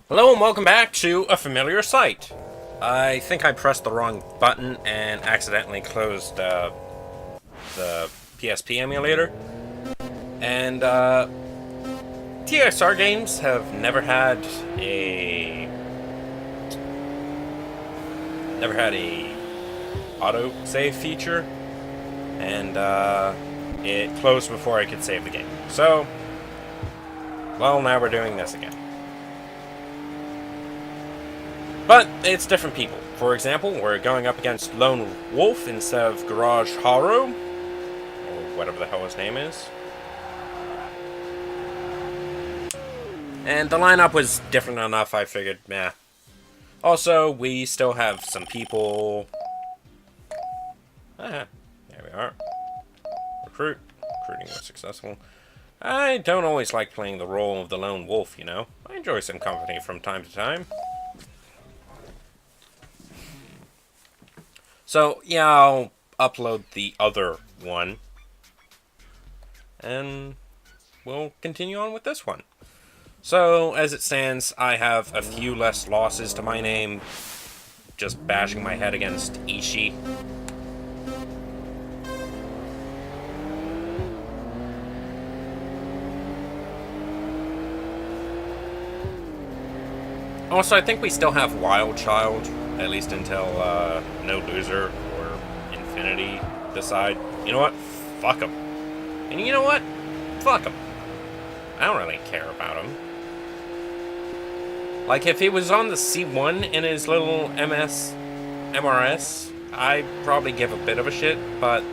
Hello and welcome back to a familiar site. I think I pressed the wrong button and accidentally closed the PSP emulator. And TXR games have never had a auto save feature, and it closed before I could save the game. So, well, now we're doing this again. But it's different people. For example, we're going up against Lone Wolf instead of Garage Haro, or whatever the hell his name is. And the lineup was different enough, I figured, meh. Also, we still have some people... there we are. Recruiting was successful. I don't always like playing the role of the Lone Wolf, you know. I enjoy some company from time to time. So, yeah, I'll upload the other one. And we'll continue on with this one. So, as it stands, I have a few less losses to my name. Just bashing my head against Ishii. Also, I think we still have Wild Child, at least until No Loser or Infinity decide. You know what? Fuck him. And you know what? Fuck him. I don't really care about him. Like, if he was on the C1 in his little MRS, I'd probably give a bit of a shit, but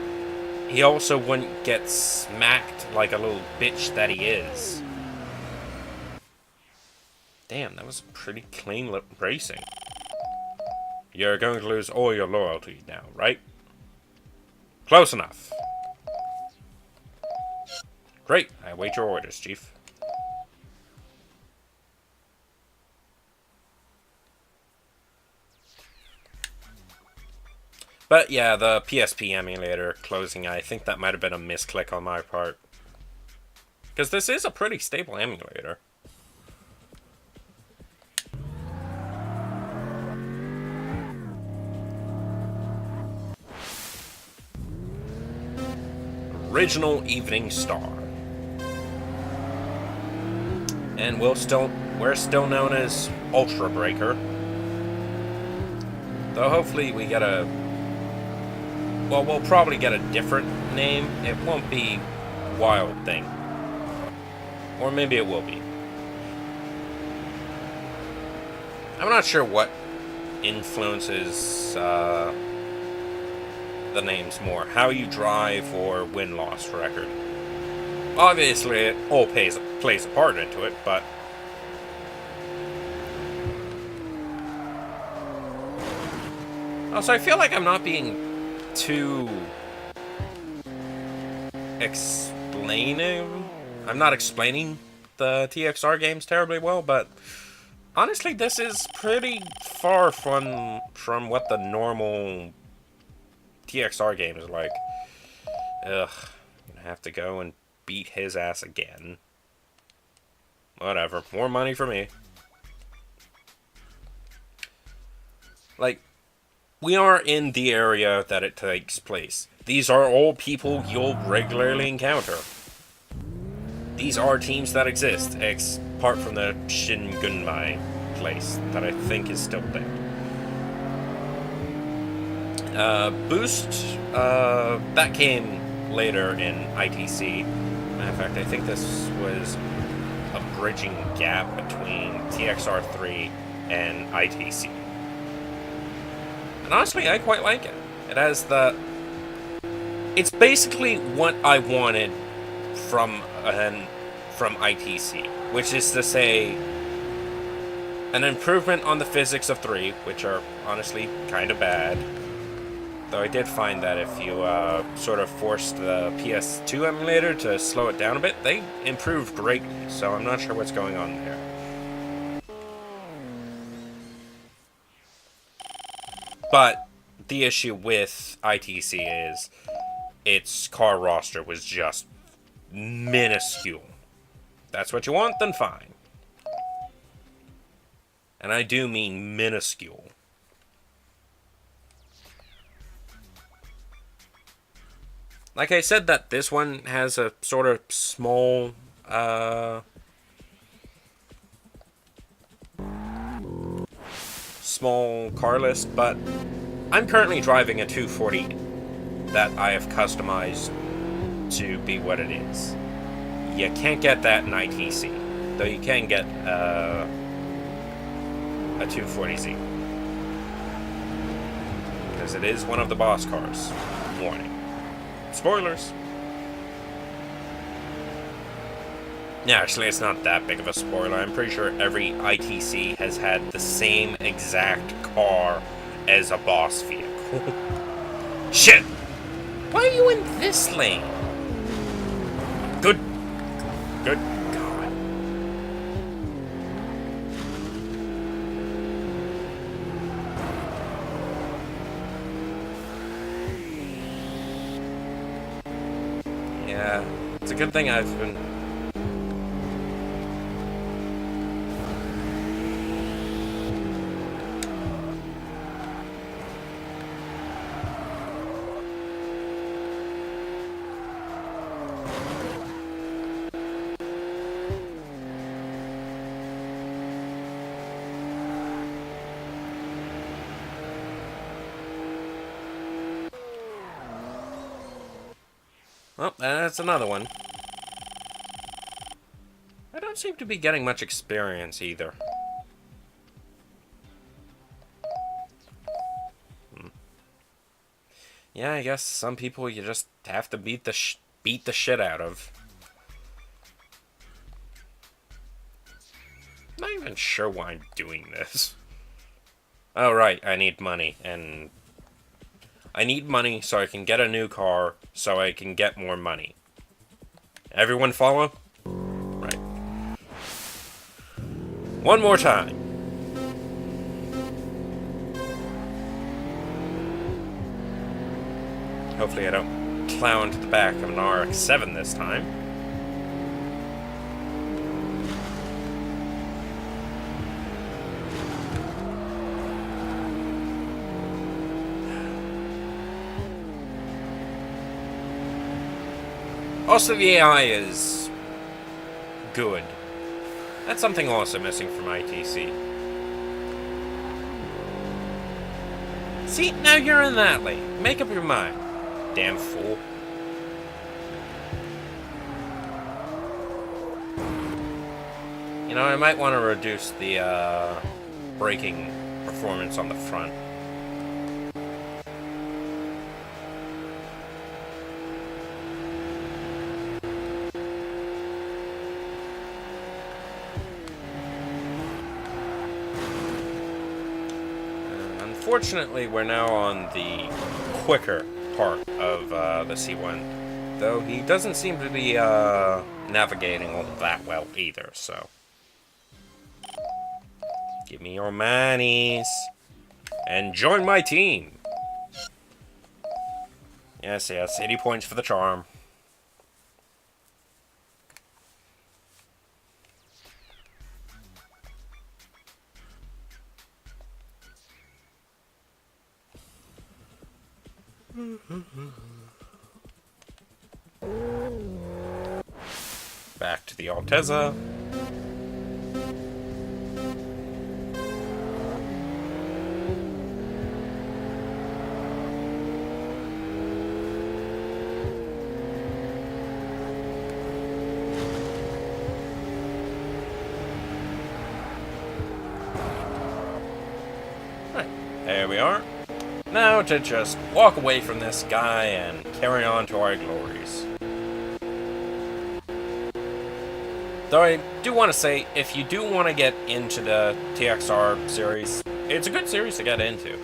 he also wouldn't get smacked like a little bitch that he is. Damn, that was pretty clean racing. You're going to lose all your loyalty now, right? Close enough. Great, I await your orders, Chief. But yeah, the PSP emulator closing, I think that might have been a misclick on my part. Because this is a pretty stable emulator. Original Evening Star. And we're still known as Ultra Breaker. Though hopefully we get a... Well, we'll probably get a different name. It won't be Wild Thing. Or maybe it will be. I'm not sure what influences the names more. How you drive or win-loss record. Obviously, it all plays a part into it, but... Also, I feel like I'm not being too... explaining. I'm not explaining the TXR games terribly well, but... honestly, this is pretty far from what the normal TXR game is like. Ugh. I'm gonna have to go and beat his ass again. Whatever. More money for me. Like, we are in the area that it takes place. These are all people you'll regularly encounter. These are teams that exist, apart from the Shingunmai place that I think is still dead. Boost, that came later in ITC. Matter of fact, I think this was a bridging gap between TXR3 and ITC. And honestly, I quite like it. It has the... It's basically what I wanted from ITC, which is to say, an improvement on the physics of 3, which are honestly kind of bad. Though I did find that if you sort of forced the PS2 emulator to slow it down a bit, they improved greatly, so I'm not sure what's going on there. But the issue with ITC is its car roster was just minuscule. That's what you want, then fine. And I do mean minuscule. Like I said, that this one has a sort of small, small car list, but I'm currently driving a 240 that I have customized to be what it is. You can't get that in ITC, though you can get a 240Z. Because it is one of the boss cars. Warning. Spoilers. Yeah, actually, it's not that big of a spoiler. I'm pretty sure every ITC has had the same exact car as a boss vehicle. Shit! Why are you in this lane? Good God. Yeah, it's a good thing I've been... Well, that's another one. I don't seem to be getting much experience either. Yeah, I guess some people you just have to beat the shit out of. I'm not even sure why I'm doing this. Oh, right, I need money, and... I need money so I can get a new car, so I can get more money. Everyone follow? Right. One more time. Hopefully I don't plow into the back of an RX-7 this time. Also, the AI is good. That's something also missing from ITC. See, now you're in that lane. Make up your mind. Damn fool. You know, I might want to reduce the braking performance on the front. Unfortunately, we're now on the quicker part of the C1, though he doesn't seem to be navigating all that well either, so... Give me your manies, and join my team! Yes, 80 points for the charm. Back to the Altezza. Right, there we are. Now to just walk away from this guy and carry on to our glories. Though I do want to say, if you do want to get into the TXR series, it's a good series to get into.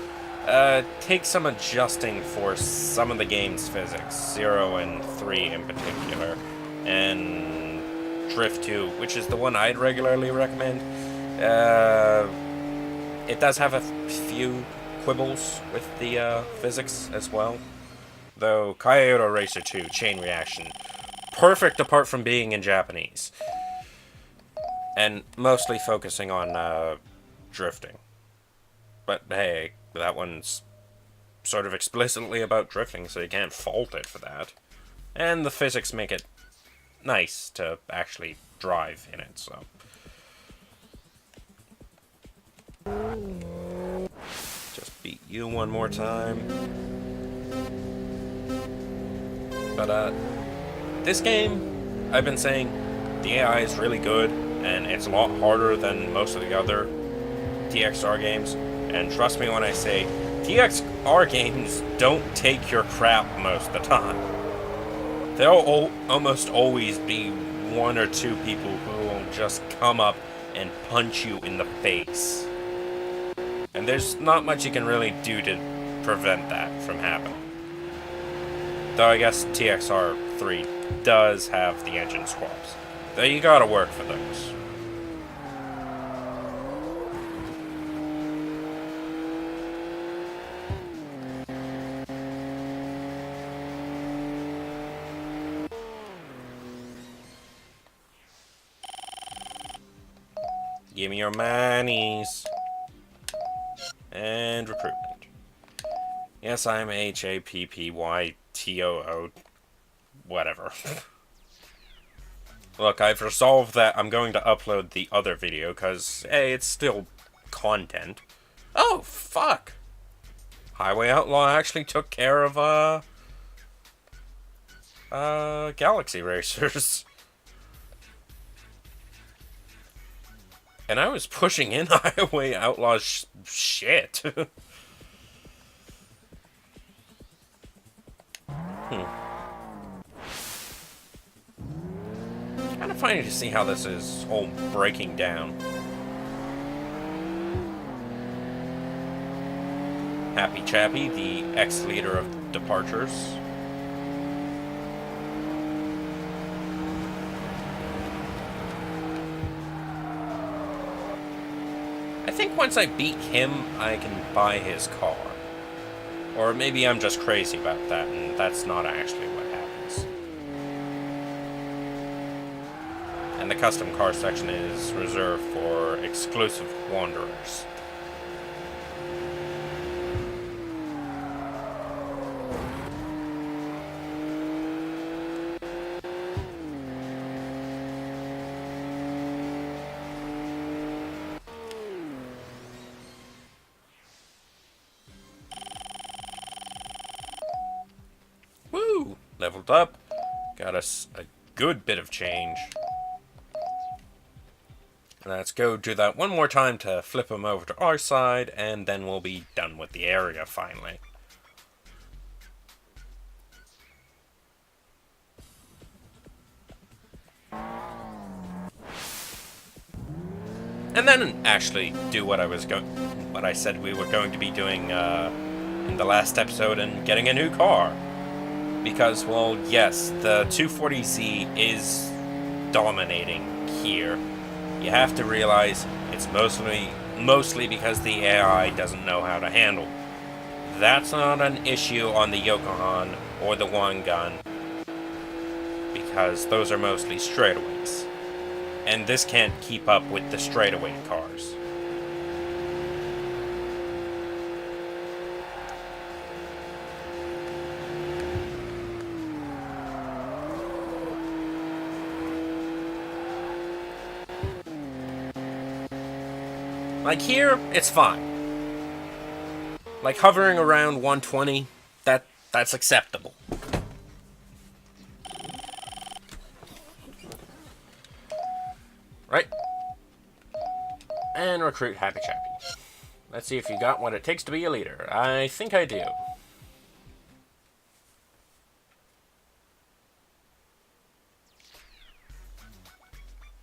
Take some adjusting for some of the game's physics, 0 and 3 in particular, and Drift 2, which is the one I'd regularly recommend. It does have a few quibbles with the physics as well, though Kyoto Racer 2 Chain Reaction, perfect apart from being in Japanese, and mostly focusing on drifting. But hey, that one's sort of explicitly about drifting, so you can't fault it for that. And the physics make it nice to actually drive in it, so. Just beat you one more time. But, this game, I've been saying, the AI is really good, and it's a lot harder than most of the other TXR games. And trust me when I say, TXR games don't take your crap most of the time. There'll almost always be one or two people who will just come up and punch you in the face. And there's not much you can really do to prevent that from happening. Though I guess TXR 3 does have the engine swaps. Though you gotta work for those. Give me your monies. And recruitment. Yes, I'm HAPPYTOO. Whatever. Look, I've resolved that I'm going to upload the other video, because, hey, it's still content. Oh, fuck! Highway Outlaw actually took care of, Galaxy Racers. And I was pushing in Highway Outlaw's shit. Kind of funny to see how this is all breaking down. Happy Chappy, the ex-leader of Departures. I think once I beat him, I can buy his car. Or maybe I'm just crazy about that, and that's not actually what happens. And the custom car section is reserved for exclusive wanderers. Woo! Leveled up. Got us a good bit of change. Let's go do that one more time to flip him over to our side, and then we'll be done with the area finally. And then actually do what I said we were going to be doing in the last episode, and getting a new car. Because, well, yes, the 240Z is dominating here. You have to realize it's mostly because the AI doesn't know how to handle. That's not an issue on the Yokohama or the Wangan, because those are mostly straightaways. And this can't keep up with the straightaway cars. Like here, it's fine. Like hovering around 120, that's acceptable. Right? And recruit Happy Chappy. Let's see if you got what it takes to be a leader. I think I do.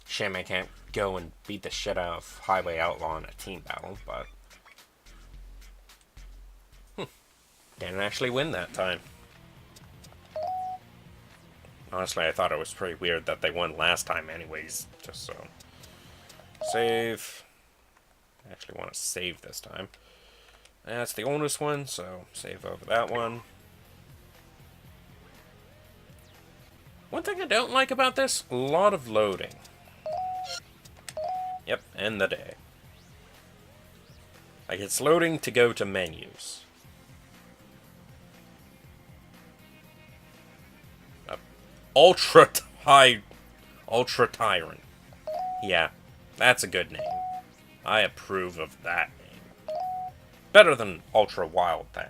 Shame I can't go and beat the shit out of Highway Outlaw in a team battle, but didn't actually win that time. Honestly, I thought it was pretty weird that they won last time anyways, just so. Save. I actually want to save this time. That's the oldest one, so save over that one. One thing I don't like about this, a lot of loading. Yep, end the day. Like, it's loading to go to menus. Ultra High... Ultra Tyrant. Yeah, that's a good name. I approve of that name. Better than Ultra Wild Thing.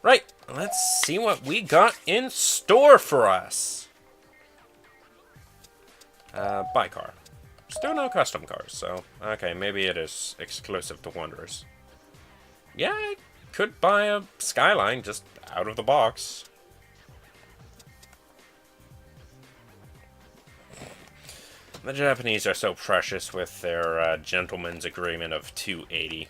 Right, let's see what we got in store for us. Buy car. Still no custom cars, so... Okay, maybe it is exclusive to Wanderers. Yeah, I could buy a Skyline just out of the box. The Japanese are so precious with their gentleman's agreement of 280.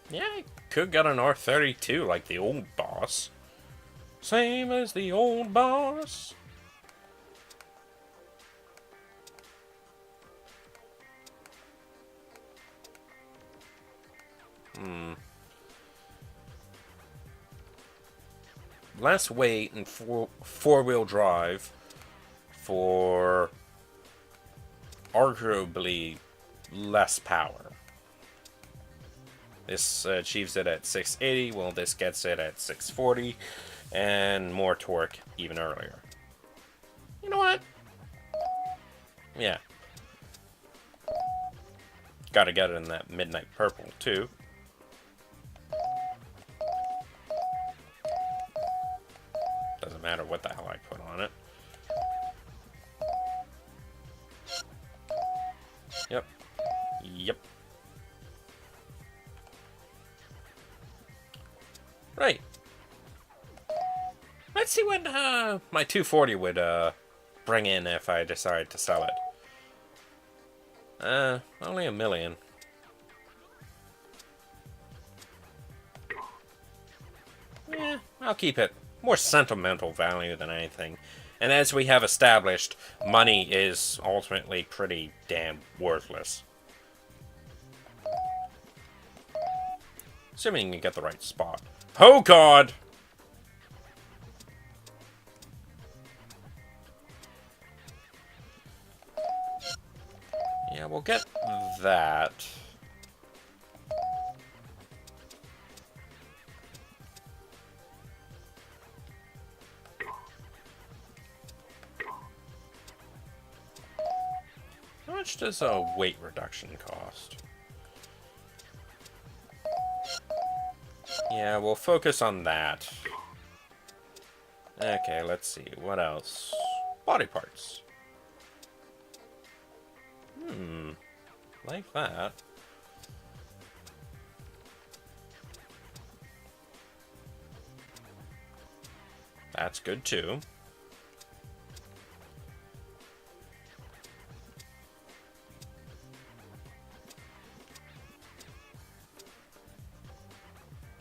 Yeah, I could get an R32 like the old boss. Same as the old boss. Less weight and four-wheel drive for arguably less power. This achieves it at 680, well, this gets it at 640, and more torque even earlier. You know what? Yeah. Gotta get it in that midnight purple, too. Doesn't matter what the hell I put on it. Yep. Yep. Right. Let's see what my 240 would bring in if I decide to sell it. Only $1 million. Yeah, I'll keep it. More sentimental value than anything. And as we have established, money is ultimately pretty damn worthless. Assuming you get the right spot. Oh god! Yeah, we'll get that. How much does a weight reduction cost? Yeah, we'll focus on that. Okay, let's see. What else? Body parts. Like that. That's good too.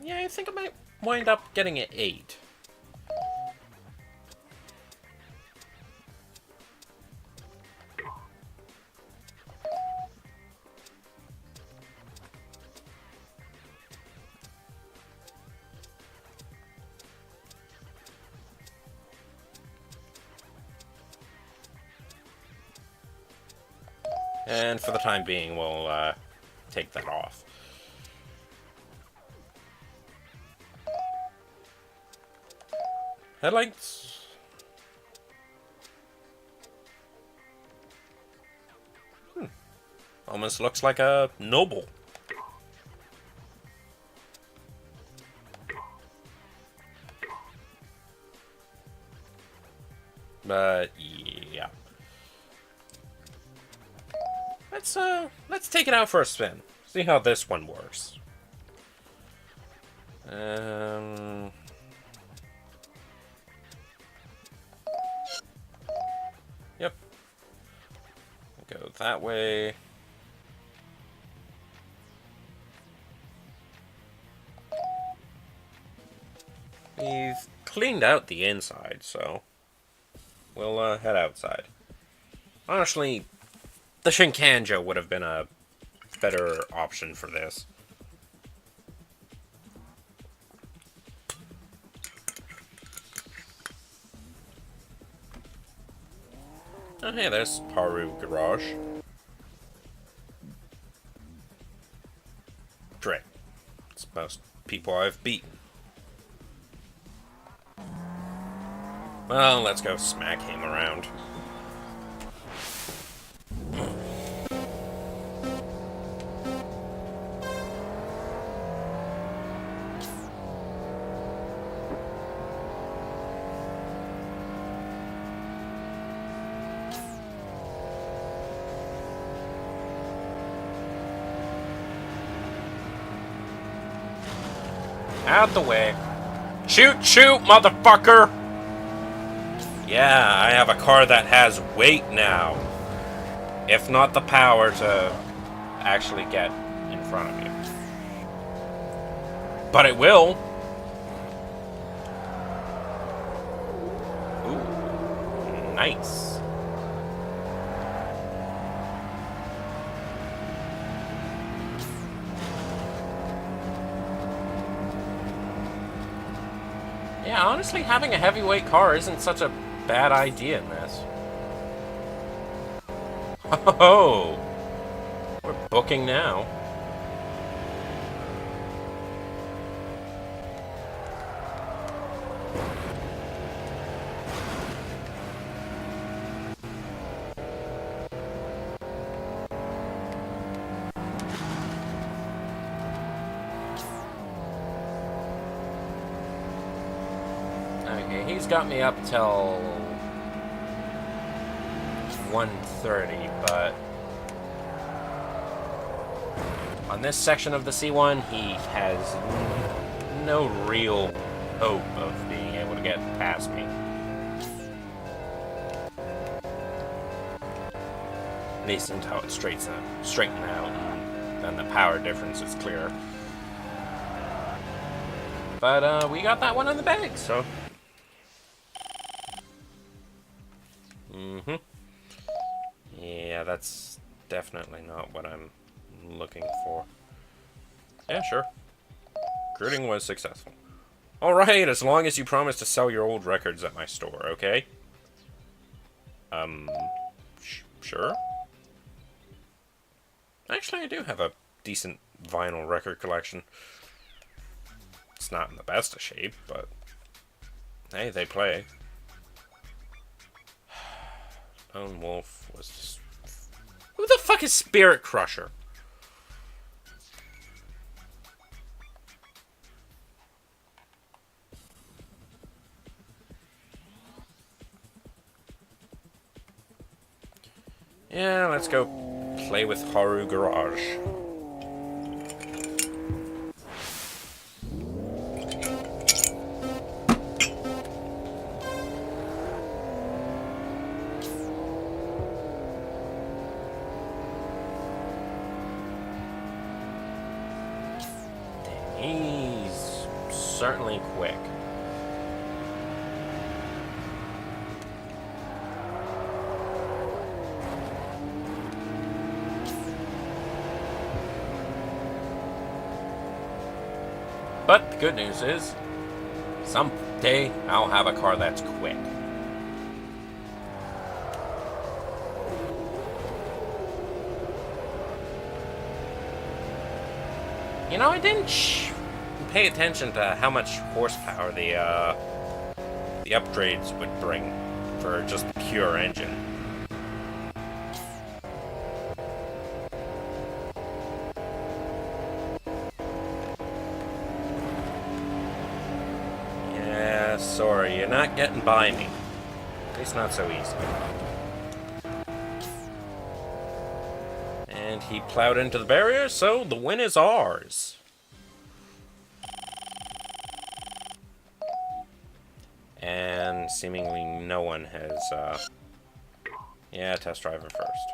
Yeah, I think I might wind up getting an 8. And for the time being, we'll take that off. Headlights. Almost looks like a Noble. But yeah. Let's take it out for a spin. See how this one works. Yep. Go that way. We've cleaned out the inside, so we'll head outside. Honestly, the Shinkanjo would have been a better option for this. Oh, hey, there's Haru Garage. Great. It's most people I've beaten. Well, let's go smack him around. Out the way. Shoot, shoot, motherfucker! Yeah, I have a car that has weight now. If not the power to actually get in front of you. But it will. Ooh, nice. Yeah, honestly, having a heavyweight car isn't such a bad idea in this. Oh, we're booking now. Okay, he's got me up till 1:30, but on this section of the C1, he has no real hope of being able to get past me. At least until it straighten out, and then the power difference is clear. But we got that one in the bag, so. Yeah, that's definitely not what I'm looking for. Yeah, sure. Recruiting was successful. Alright, as long as you promise to sell your old records at my store, okay? Sure? Actually, I do have a decent vinyl record collection. It's not in the best of shape, but hey, they play. Lone Wolf was just... Who the fuck is Spirit Crusher? Yeah, let's go play with Haru Garage. He's certainly quick. But the good news is, someday I'll have a car that's quick. You know, I didn't pay attention to how much horsepower the upgrades would bring for just the pure engine. Yeah, sorry, you're not getting by me. At least not so easy. And he plowed into the barrier, so the win is ours. And seemingly no one has, yeah, test driver first.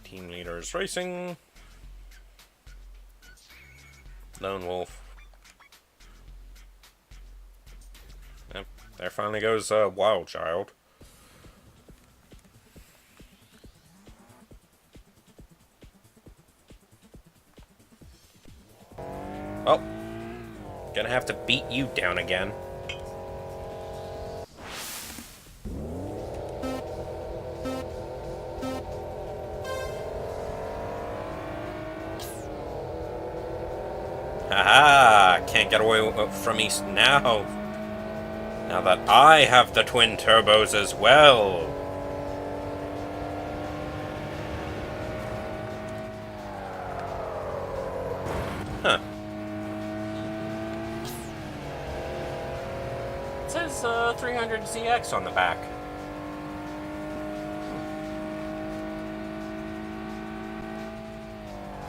Team leaders racing. Lone Wolf. There finally goes Wild Child. Well, gonna have to beat you down again. Haha! Can't get away from me now. Now that I have the twin turbos as well. Huh. It says 300ZX on the back.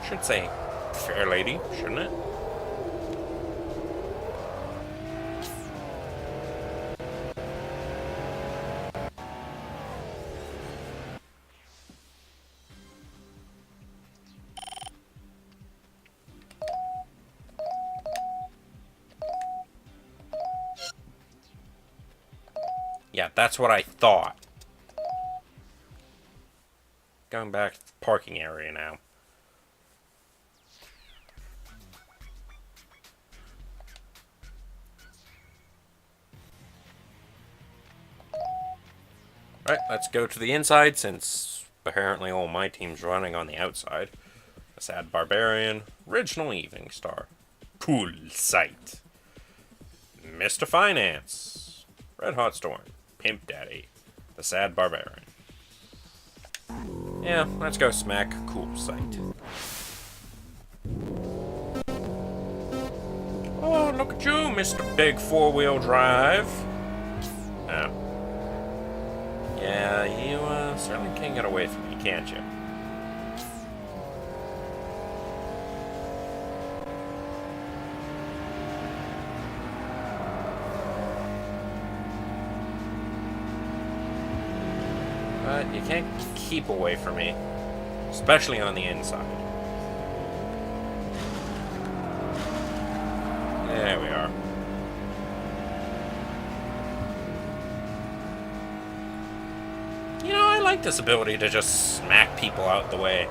Should say Fair Lady, shouldn't it? Yeah, that's what I thought. Going back to the parking area now. Alright, let's go to the inside, since apparently all my team's running on the outside. The Sad Barbarian, Original Evening Star, Cool Sight, Mr. Finance, Red Hot Storm, Pimp Daddy, The Sad Barbarian. Yeah, let's go smack Cool Sight. Oh, look at you, Mr. Big Four-Wheel Drive. Oh. Yeah, you certainly can't get away from me, can't you? But you can't keep away from me, especially on the inside. There we are. You know, I like this ability to just smack people out the way.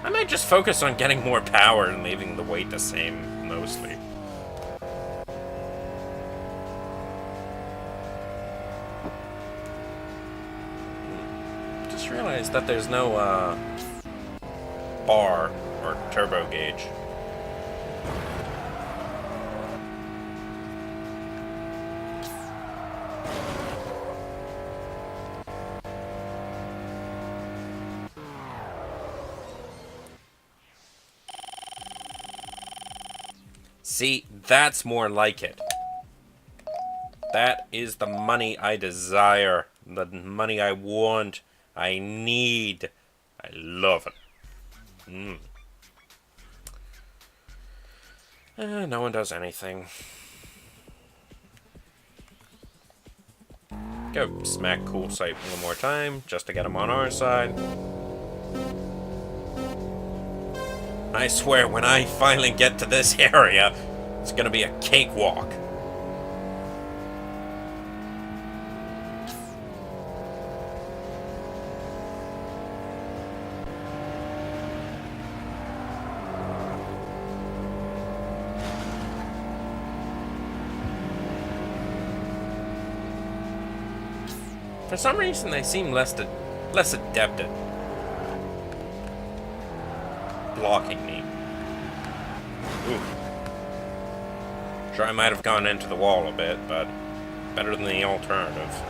I might just focus on getting more power and leaving the weight the same, mostly. Just realized that there's no, bar or turbo gauge. See, that's more like it. That is the money I desire. The money I want. I need. I love it. No one does anything. Go smack Cool Sight one more time, just to get him on our side. I swear, when I finally get to this area, it's gonna be a cakewalk. For some reason, they seem less adept at blocking me. Ooh. Sure, I might have gone into the wall a bit, but better than the alternative.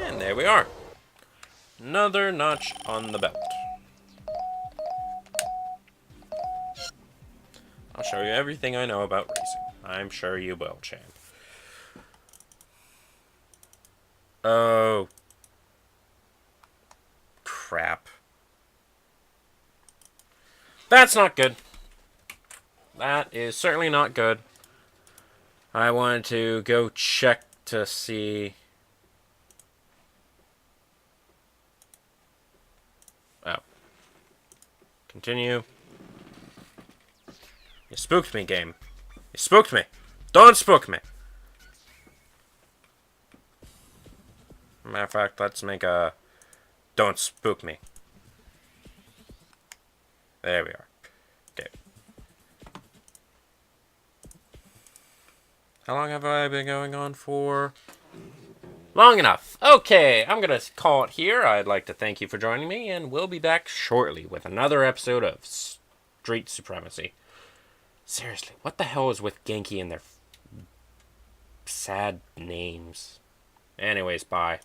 And there we are. Another notch on the belt. I'll show you everything I know about racing. I'm sure you will, champ. Oh, crap. That's not good. That is certainly not good. I wanted to go check to see... Oh. Continue. You spooked me, game. You spooked me. Don't spook me. Matter of fact, let's make a... Don't spook me. There we are. Okay. How long have I been going on for? Long enough. Okay, I'm going to call it here. I'd like to thank you for joining me, and we'll be back shortly with another episode of Street Supremacy. Seriously, what the hell is with Genki and their sad names? Anyways, bye.